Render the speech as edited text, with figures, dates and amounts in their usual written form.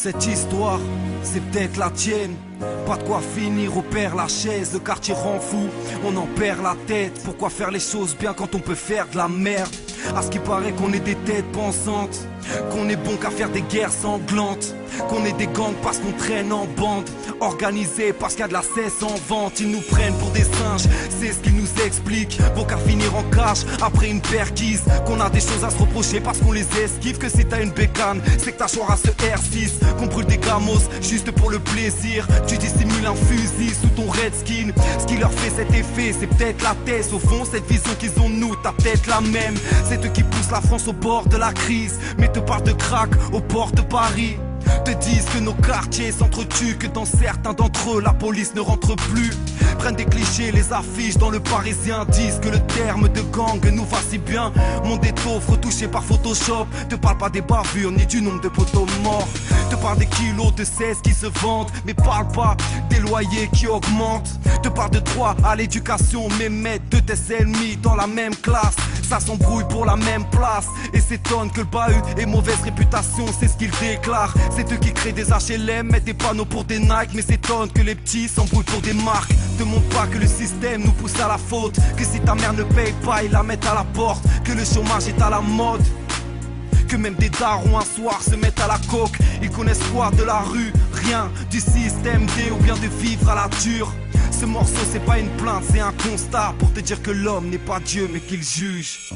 Cette histoire, c'est peut-être la tienne. Pas de quoi finir au père Lachaise, le quartier rend fou, on en perd la tête. Pourquoi faire les choses bien quand on peut faire de la merde? À ce qui paraît qu'on est des têtes pensantes, qu'on est bon qu'à faire des guerres sanglantes, qu'on est des gangs parce qu'on traîne en bande, organisés parce qu'il y a de la cesse en vente. Ils nous prennent pour des singes, c'est ce qu'ils nous expliquent. Bon qu'à finir en cage après une perquise, qu'on a des choses à se reprocher parce qu'on les esquive. Que si t'as une bécane, c'est que t'as choix à ce R6, qu'on brûle des gamos juste pour le plaisir. Tu dissimules un fusil sous ton redskin. Ce qui leur fait cet effet, c'est peut-être la thèse. Au fond, cette vision qu'ils ont de nous, t'as peut-être la même. C'est eux qui poussent la France au bord de la crise, mais te parlent de crack au port de Paris. Te disent que nos quartiers s'entretuent, que dans certains d'entre eux la police ne rentre plus. Prennent des clichés, les affiches dans le Parisien, disent que le terme de gang nous va si bien. Monde étoffe retouché par Photoshop. Te parle pas des bavures ni du nombre de poteaux morts. Te parle des kilos de 16 qui se vendent, mais parle pas des loyers qui augmentent. Te parle de droit à l'éducation, mais mettre de tes ennemis dans la même classe. Ça s'embrouille pour la même place et s'étonne que le bahut ait mauvaise réputation, c'est ce qu'il déclare. C'est eux qui créent des HLM, mettent des panneaux pour des Nike, mais s'étonne que les petits s'embrouillent pour des marques. Te montre pas que le système nous pousse à la faute, que si ta mère ne paye pas, ils la mettent à la porte, que le chômage est à la mode, que même des darons un soir se mettent à la coke. Ils connaissent quoi de la rue? Rien. Du système D ou bien de vivre à la dure. Ce morceau c'est pas une plainte, c'est un constat pour te dire que l'homme n'est pas Dieu mais qu'il juge.